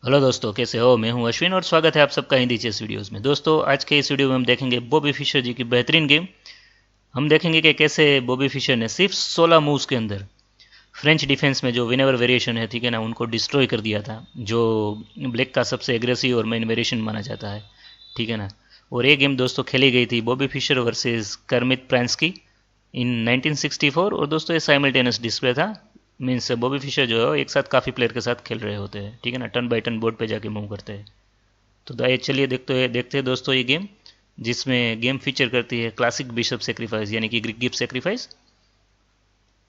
Hello दोस्तों, कैसे हो? मैं हूं अश्विन और स्वागत है आप सबका हिंदी चेस वीडियोस में। दोस्तों, आज के इस वीडियो में हम देखेंगे बॉबी फिशर जी की बेहतरीन गेम। हम देखेंगे कि कैसे बॉबी फिशर ने सिर्फ 16 मूव्स के अंदर फ्रेंच डिफेंस में जो विनेवर वेरिएशन है, ठीक है ना, उनको डिस्ट्रॉय कर दिया था, जो ब्लैक का सबसे एग्रेसिव और मेन वेरिएशन माना जाता है, ठीक है ना। और ये गेम दोस्तों खेली गई थी बॉबी फिशर वर्सेस करमित प्रांस्की इन 1964। और दोस्तों ये साइमल्टेनियस डिस्प्ले था। मीन्स बॉबी फिशर जो है वो एक साथ काफ़ी प्लेयर के साथ खेल रहे होते हैं, ठीक है ना, टर्न बाई टर्न बोर्ड पे जाके मूव करते हैं। तो चलिए देखते हैं दोस्तों ये गेम, जिसमें गेम फीचर करती है क्लासिक बिशप सेक्रीफाइस यानी कि Greek gift sacrifice.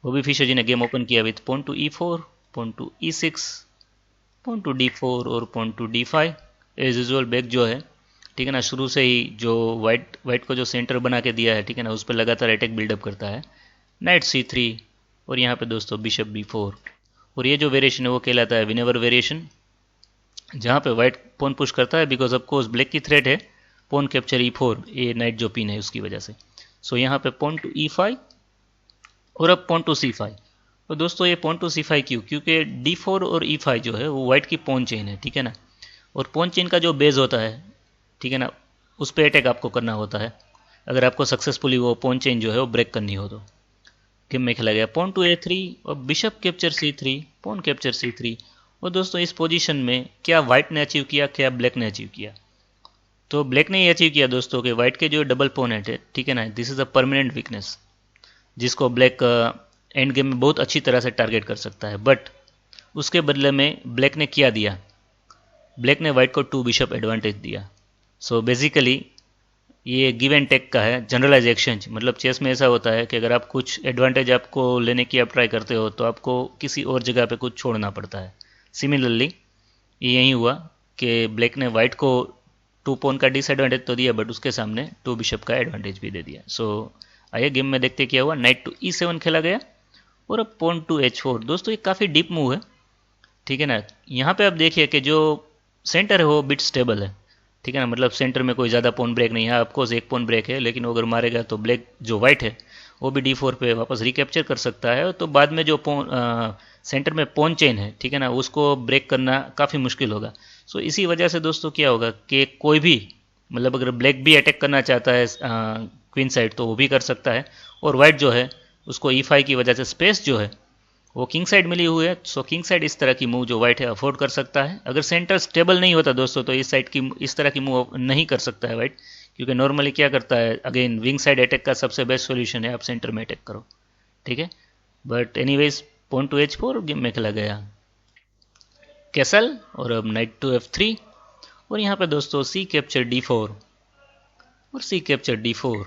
Bobby Fischer ji ने गेम ओपन किया with pawn to E4, pawn to E6, pawn to D4 और pawn to D5। As usual back जो है, ठीक है ना, शुरू से ही जो वाइट को जो सेंटर बना के दिया है, ठीक है ना, उस पर लगातार अटैक बिल्डअप करता है। नाइट C3 और यहाँ पे दोस्तों बिशप B4। और ये जो वेरिएशन है वो कहलाता है विनेवर वेरिएशन, जहाँ पे वाइट पोन पुश करता है बिकॉज ऑफ कोर्स ब्लैक की थ्रेट है पोन कैप्चर E4, ये नाइट जो पिन है उसकी वजह से। सो यहाँ पे पोन टू E5 और अब पोन टू C5। तो दोस्तों ये पोन टू C5 क्यों? क्योंकि D4 और E5 जो है वो वाइट की पोन चेन है, ठीक है ना। और पोन चेन का जो बेस होता है, ठीक है ना, उस पर अटैक आपको करना होता है अगर आपको सक्सेसफुली वो पोन चेन जो है वो ब्रेक करनी हो तो। गेम में खेला गया पॉन टू A3 और bishop capture C3, pawn capture C3। और दोस्तों इस पोजीशन में क्या वाइट ने अचीव किया, क्या ब्लैक ने अचीव किया? तो ब्लैक ने ये अचीव किया दोस्तों कि वाइट के जो डबल पोनेंट है, ठीक है ना, this is a permanent weakness जिसको ब्लैक एंड गेम में बहुत अच्छी तरह से टारगेट कर सकता है। बट उसके बदले में ब्लैक ने क्या दिया? ब्लैक ने वाइट को 2 बिशप एडवांटेज दिया। सो बेसिकली ये गिव एंड टेक का है, जनरलाइज एक्सचेंज। मतलब चेस में ऐसा होता है कि अगर आप कुछ एडवांटेज आपको लेने की आप ट्राई करते हो तो आपको किसी और जगह पे कुछ छोड़ना पड़ता है। सिमिलरली ये यही हुआ कि ब्लैक ने वाइट को 2 पोन का डिसएडवांटेज तो दिया, बट उसके सामने 2 बिशप का एडवांटेज भी दे दिया। सो आइए गेम में देखते क्या हुआ। नाइट टू E7 खेला गया और अब पोन टू H4। दोस्तों ये काफ़ी डीप मूव है, ठीक है ना। यहाँ पे आप देखिए कि जो सेंटर है वो बिट स्टेबल है, ठीक है ना। मतलब सेंटर में कोई ज़्यादा पोन ब्रेक नहीं है, ऑफकोर्स एक पोन ब्रेक है, लेकिन वो अगर मारेगा तो ब्लैक जो वाइट है वो भी D4 पे वापस रिकैप्चर कर सकता है। तो बाद में जो सेंटर में पोन चेन है, ठीक है ना, उसको ब्रेक करना काफ़ी मुश्किल होगा। सो इसी वजह से दोस्तों क्या होगा कि कोई भी, मतलब अगर ब्लैक भी अटैक करना चाहता है क्वीन साइड तो वो भी कर सकता है। और वाइट जो है उसको E5 की वजह से स्पेस जो है वो किंग साइड मिली हुई है। सो किंग साइड इस तरह की मूव जो वाइट है अफोर्ड कर सकता है। अगर सेंटर स्टेबल नहीं होता दोस्तों तो इस साइड की इस तरह की मूव नहीं कर सकता है वाइट, क्योंकि नॉर्मली क्या करता है, अगेन विंग साइड अटैक का सबसे बेस्ट सोल्यूशन है आप सेंटर में अटैक करो, ठीक है। But anyways pawn to H4 game में खेला गया कैसल और अब नाइट टू F3। और यहाँ पे दोस्तों सी कैप्चर D4 और सी कैप्चर D4।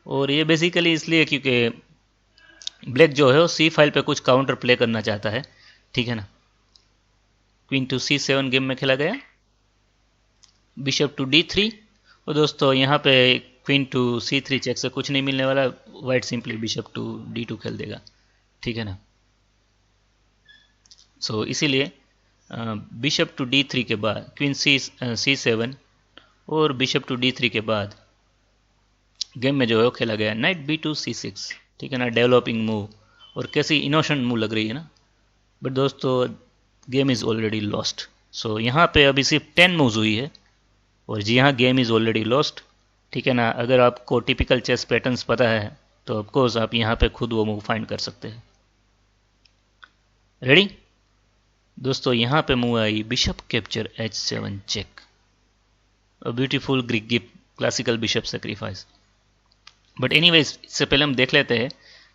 और ये बेसिकली इसलिए क्योंकि ब्लैक जो है वो C5 पे कुछ काउंटर प्ले करना चाहता है, ठीक है ना। क्वीन टू C7 गेम में खेला गया बिशप टू D3। और दोस्तों यहाँ पे क्वीन टू C3 चेक से कुछ नहीं मिलने वाला, white simply bishop to D2 खेल देगा, ठीक है ना। सो इसीलिए बिशप टू D3 के बाद क्वीन C7 और बिशप टू D3 के बाद गेम में जो है वो खेला गया नाइट B2 C6, ठीक है ना। डेवलपिंग मूव और कैसी इनोसेंट मूव लग रही है ना। बट दोस्तों गेम इज़ ऑलरेडी लॉस्ट। सो यहाँ पे अभी सिर्फ 10 मूव्स हुई है और जी हाँ, गेम इज़ ऑलरेडी लॉस्ट, ठीक है ना। अगर आपको टिपिकल चेस पैटर्न्स पता है तो ऑफकोर्स आप यहाँ पे खुद वो मूव फाइंड कर सकते हैं। रेडी दोस्तों, यहाँ पे move I bishop capture H7 check, a beautiful Greek gift classical bishop sacrifice. But anyways इससे पहले हम देख लेते हैं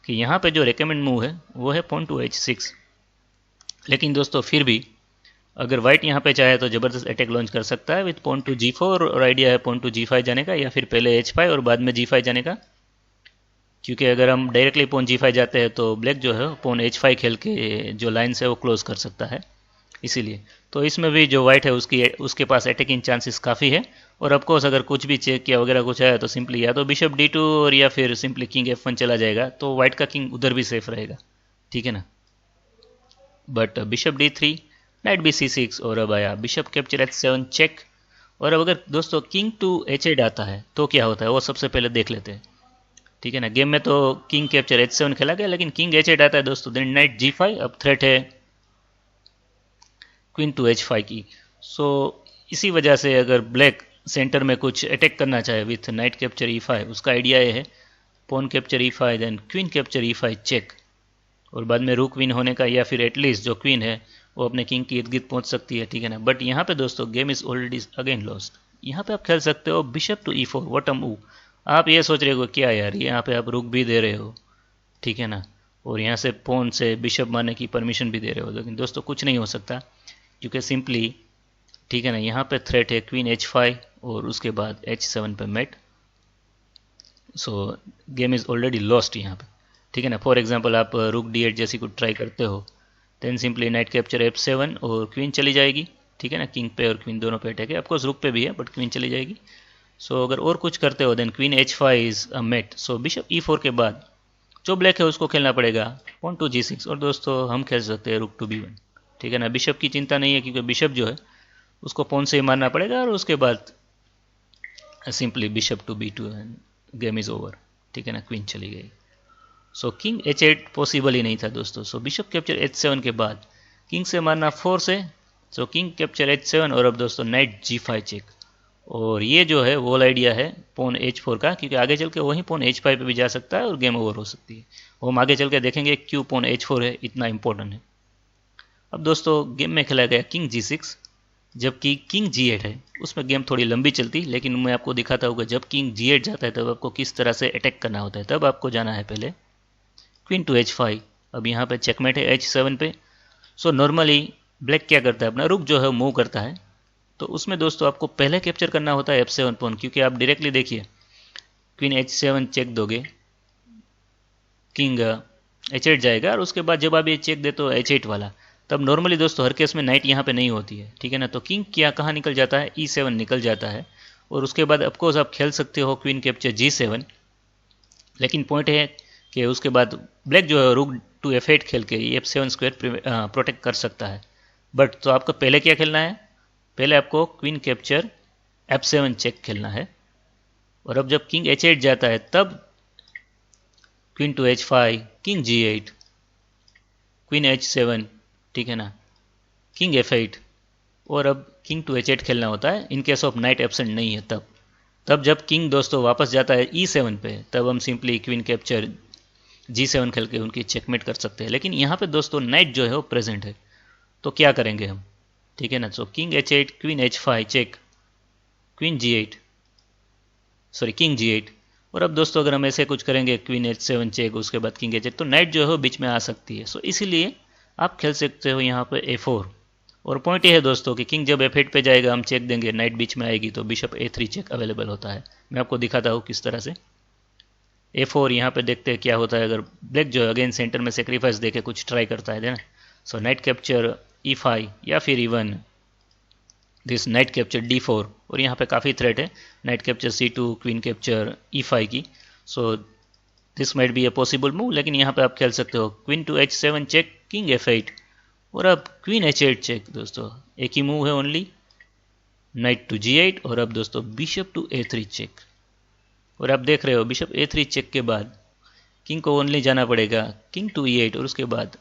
कि यहाँ पे जो रिकमेंड मूव है वो है पॉन टू H6। लेकिन दोस्तों फिर भी अगर वाइट यहाँ पे चाहे तो ज़बरदस्त अटैक लॉन्च कर सकता है विथ पॉन टू G4। और आइडिया है पॉन टू G5 जाने का या फिर पहले H5 और बाद में G5 जाने का, क्योंकि अगर हम डायरेक्टली पॉन G5 जाते हैं तो ब्लैक जो है पॉन H5 खेल के जो लाइन्स है वो क्लोज कर सकता है। इसीलिए तो इसमें भी जो वाइट है उसके पास अटैकिंग चांसेस काफ़ी है। और ऑफकोर्स अगर कुछ भी चेक किया वगैरह कुछ आया तो सिंपली या तो बिशप D2 और या फिर सिंपली किंग F1 चला जाएगा, तो वाइट का किंग उधर भी सेफ रहेगा, ठीक है ना। But bishop D3, night B6 और अब आया बिशप कैप्चर H7 चेक। और अब अगर दोस्तों किंग टू H8 आता है तो क्या होता है वो सबसे पहले देख लेते हैं, ठीक है ना। गेम में तो किंग कैप्चर H7 खेला गया, लेकिन किंग H8 आता है दोस्तों, देन नाइट G5। अब थ्रेट है क्वीन टू H5 की। सो इसी वजह से अगर ब्लैक सेंटर में कुछ अटैक करना चाहे विथ नाइट कैप्चर E5, उसका आइडिया ये है pawn capture E5 then queen capture E5 check, और बाद में रूक विन होने का, या फिर एटलीस्ट जो क्वीन है वो अपने किंग के इर्द गिर्द पहुंच सकती है, ठीक है ना। बट यहाँ पे दोस्तों game is already again lost. यहाँ पे आप खेल सकते हो बिशप टू E4 बॉटम ऊ। आप ये सोच रहे हो क्या यार, यहाँ पे आप रुक भी दे रहे हो, ठीक है ना, और यहाँ से पॉन से बिशप मारने की परमिशन भी दे रहे हो, लेकिन दोस्तों कुछ नहीं हो सकता क्योंकि सिंपली, ठीक है ना, यहाँ पे थ्रेट है क्वीन H5 और उसके बाद H7 पे mate. So game is already lost यहाँ पे, ठीक है ना। फॉर एग्जांपल आप रुक D8 जैसी कुछ ट्राई करते हो, then simply night capture F7 और क्वीन चली जाएगी, ठीक है ना। किंग पे और क्वीन दोनों पे अटैक है, ऑफकोर्स रुक पे भी है बट क्वीन चली जाएगी। सो अगर और कुछ करते हो then queen H5 is a mate. So bishop E4 के बाद जो ब्लैक है उसको खेलना पड़ेगा पॉन टू G6, और दोस्तों हम खेल सकते हैं रुक टू B1, ठीक है ना। बिशप की चिंता नहीं है क्योंकि बिशप जो है उसको पॉन से ही मारना पड़ेगा, और उसके बाद simply bishop to B2 and game is over, ठीक है ना, क्वीन चली गई। सो किंग H8 पॉसिबल ही नहीं था दोस्तों। सो बिशप कैप्चर H7 के बाद किंग से मारना 4 से, सो किंग कैप्चर H7, और अब दोस्तों नाइट G5 चेक। और ये जो है वो आइडिया है पॉन H4 का, क्योंकि आगे चल के वही पॉन H5 पे भी जा सकता है और गेम ओवर हो सकती है। वो हम आगे चल के देखेंगे क्यों पॉन H4 है इतना इंपॉर्टेंट है। अब दोस्तों गेम में खेला गया किंग G6, जबकि किंग G8 है उसमें गेम थोड़ी लंबी चलती, लेकिन मैं आपको दिखाता हूँ कि जब किंग G8 जाता है तब आपको किस तरह से अटैक करना होता है। तब आपको जाना है पहले क्वीन टू H5। अब यहाँ पे चेकमेट है H7 पे। सो नॉर्मली ब्लैक क्या करता है, अपना रुक जो है मूव करता है, तो उसमें दोस्तों आपको पहले कैप्चर करना होता है F7 पॉन, क्योंकि आप डायरेक्टली देखिए क्वीन H7 चेक दोगे, किंग H8 जाएगा, और उसके बाद जब आप ये चेक देते हो H8 वाला, तब नॉर्मली दोस्तों हर केस में नाइट यहाँ पे नहीं होती है, ठीक है ना। तो किंग क्या कहाँ निकल जाता है, E7 निकल जाता है, और उसके बाद ऑफकोर्स आप खेल सकते हो क्वीन कैप्चर G7, लेकिन पॉइंट है कि उसके बाद ब्लैक जो है रुक टू F8 खेल के F7 स्क्वायर प्रोटेक्ट कर सकता है। बट तो आपको पहले क्या खेलना है, पहले आपको क्वीन कैप्चर F7 चेक खेलना है, और अब जब किंग H8 जाता है तब queen to H5, king G8, queen H7, ठीक है ना, किंग F8, और अब किंग टू H8 खेलना होता है in case of night absent नहीं है। तब जब किंग दोस्तों वापस जाता है E7 पे, तब हम सिंपली क्वीन कैप्चर G7 खेल के उनकी चेकमेट कर सकते हैं। लेकिन यहाँ पे दोस्तों नाइट जो है वो प्रेजेंट है, तो क्या करेंगे हम, ठीक है ना। So king H8, queen H5 check, queen G8, sorry king G8, और अब दोस्तों अगर हम ऐसे कुछ करेंगे क्वीन H7 चेक, उसके बाद किंग H8, तो नाइट जो है बीच में आ सकती है। सो इसीलिए आप खेल सकते हो यहाँ पे A4, और पॉइंट ये है दोस्तों कि किंग जब F8 पे जाएगा हम चेक देंगे, नाइट बीच में आएगी, तो बिशप A3 चेक अवेलेबल होता है। मैं आपको दिखाता हूँ किस तरह से। A4 यहाँ पे देखते हैं क्या होता है अगर ब्लैक जो है अगेन सेंटर में सेक्रीफाइस देके कुछ ट्राई करता है ना। सो नाइट कैप्चर E5 या फिर even this night capture D4, और यहाँ पे काफ़ी थ्रेट है night capture C2, queen capture E5 की। So this might be a possible move, लेकिन यहाँ पे आप खेल सकते हो queen to H7 check, king F8, और अब क्वीन H8 चेक। दोस्तों एक ही मूव है ओनली, नाइट टू G8, और अब दोस्तों बिशप टू A3 चेक, और आप देख रहे हो बिशप A3 चेक के बाद किंग को ओनली जाना पड़ेगा किंग टू E8, और उसके बाद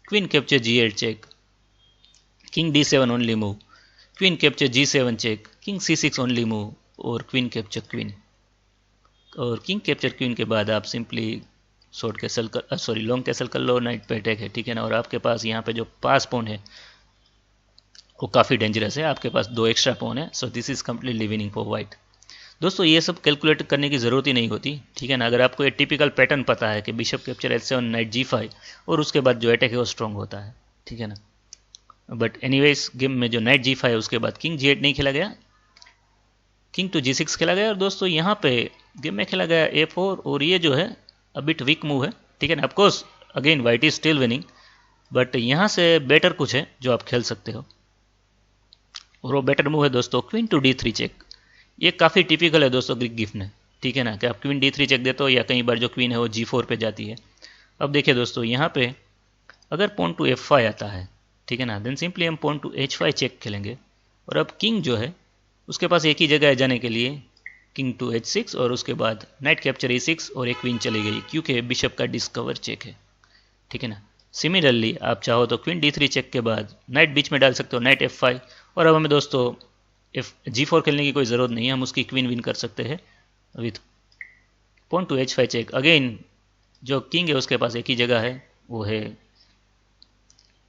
queen capture G8 check, king D7 only move, queen capture G7 check, king C6 only move, और क्वीन कैप्चर क्वीन, और किंग कैप्चर क्वीन के बाद आप सिंपली शॉर्ट कैसल कर, सॉरी लॉन्ग कैसल कर लो, नाइट पे अटैक है, ठीक है ना। और आपके पास यहाँ पे जो पास पॉन है वो काफ़ी डेंजरस है, आपके पास 2 एक्स्ट्रा पॉन है। So this is completely winning for white. दोस्तों ये सब कैलकुलेट करने की ज़रूरत ही नहीं होती, ठीक है ना। अगर आपको ये टिपिकल पैटर्न पता है कि bishop capture H7, night G5, और उसके बाद जो अटैक है वो स्ट्रॉन्ग होता है, ठीक है ना। बट एनीवेज गेम में जो नाइट G5 है उसके बाद किंग G8 नहीं खेला गया, किंग टू G6 खेला गया, और दोस्तों यहाँ पे गेम में खेला गया A4, और ये जो है अ बिट वीक मूव है, ठीक है ना। Of course again white is still winning, but यहाँ से बेटर कुछ है जो आप खेल सकते हो, और वो बेटर मूव है दोस्तों क्वीन टू D3 चेक। ये काफ़ी टिपिकल है दोस्तों ग्रीक गिफ्ट में, ठीक है ना, कि आप क्वीन D3 चेक देते हो, या कई बार जो क्वीन है वो G4 पे जाती है। अब देखिए दोस्तों यहाँ पे अगर पॉन टू F5 आता है, ठीक है ना, देन सिंपली हम पॉन टू H5 चेक खेलेंगे, और अब किंग जो है उसके पास एक ही जगह है जाने के लिए, किंग टू H6, और उसके बाद नाइट कैप्चर E6, और एक क्वीन चली गई क्योंकि बिशप का डिस्कवर चेक है, ठीक है ना। सिमिलरली आप चाहो तो क्वीन D3 चेक के बाद नाइट बीच में डाल सकते हो, नाइट F5, और अब हमें दोस्तों G4 खेलने की कोई ज़रूरत नहीं है, हम उसकी क्वीन विन कर सकते हैं with pawn to H5 check. Again जो किंग है उसके पास एक ही जगह है, वो है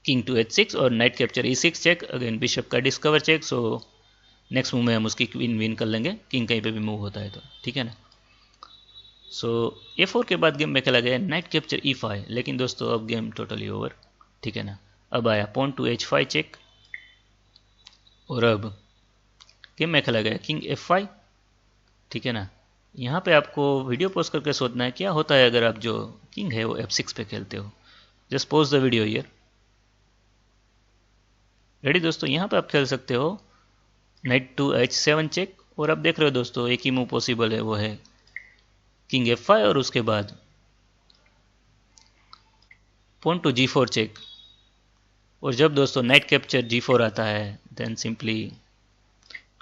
किंग टू H6 और knight capture E6 check. Again bishop का discover check. So next move में हम उसकी क्वीन विन कर लेंगे, किंग कहीं पे भी मूव होता है तो, ठीक है ना। सो A4 के बाद गेम में खेला गया नाइट कैप्चर E5, लेकिन दोस्तों अब गेम टोटली ओवर, ठीक है ना। अब आया पॉन टू H5 चेक और अब गेम में खेला गया किंग F5, ठीक है ना। यहाँ पे आपको वीडियो पॉज करके सोचना है क्या होता है अगर आप जो किंग है वो F6 पे खेलते हो। Just pause the video here. Ready दोस्तों, यहाँ पे आप खेल सकते हो नाइट टू H7 चेक और आप देख रहे हो दोस्तों एक ही मूव पॉसिबल है, वो है किंग F5 और उसके बाद पॉन टू G4 चेक। और जब दोस्तों नाइट कैप्चर G4 आता है then simply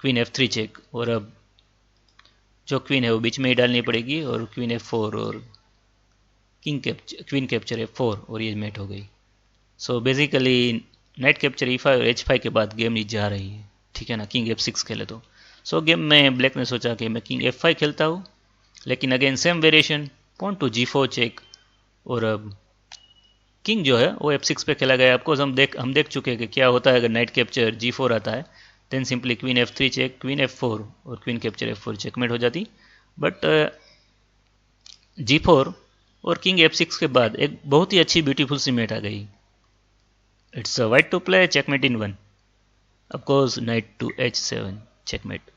queen F3 check. और अब जो क्वीन है वो बीच में ही डालनी पड़ेगी और क्वीन F4 और क्वीन कैप्चर F4 और ये मेट हो गई। So basically night capture E5 और H5 के बाद गेम जीत जा रही है, ठीक है ना। किंग F6 खेले तो सो गेम में ब्लैक ने सोचा कि मैं किंग F5 खेलता हूँ, लेकिन again same variation pawn to G4 check और अब किंग जो है वो F6 पे खेला गया। आपको हम देख चुके हैं कि क्या होता है अगर नाइट कैप्चर G4 आता है। Then simply queen F3 check, queen F4 और क्वीन कैप्चर F4 चेकमेट हो जाती। बट G4 और किंग F6 के बाद एक बहुत ही अच्छी ब्यूटीफुल सी मेट आ गई। It's a white to play checkmate in 1, of course knight to H7 checkmate.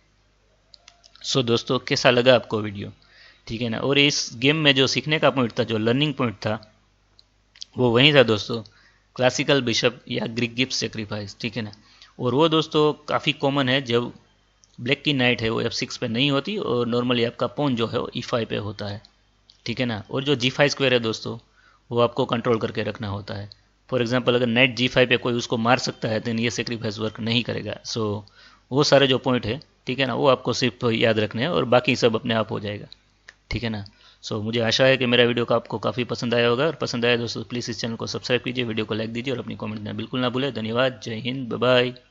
So दोस्तों कैसा लगा आपको वीडियो, ठीक है ना। और इस गेम में जो सीखने का पॉइंट था, जो लर्निंग पॉइंट था, वो वहीं था दोस्तों, क्लासिकल बिशप या ग्रीक गिप्स सेक्रीफाइस, ठीक है ना। और वो दोस्तों काफ़ी कॉमन है जब ब्लैक की नाइट है वो F6 पे नहीं होती और नॉर्मली आपका पॉन जो है वो E5 पे होता है, ठीक है ना। और जो G5 स्क्वायर है दोस्तों वो आपको कंट्रोल करके रखना होता है। फॉर एग्जांपल अगर नाइट G5 पे कोई उसको मार सकता है देन ये सेक्रीफाइस वर्क नहीं करेगा। सो वो सारे जो पॉइंट है, ठीक है ना, वो आपको सिर्फ याद रखने हैं और बाकी सब अपने आप हो जाएगा, ठीक है ना। सो मुझे आशा है कि मेरा वीडियो का आपको काफ़ी पसंद आया होगा, और पसंद आया दोस्तों प्लीज़ इस चैनल को सब्सक्राइब कीजिए, वीडियो को लाइक दीजिए और अपनी कमेंट देना बिल्कुल ना भूलें। धन्यवाद, जय हिंद, बाय बाय।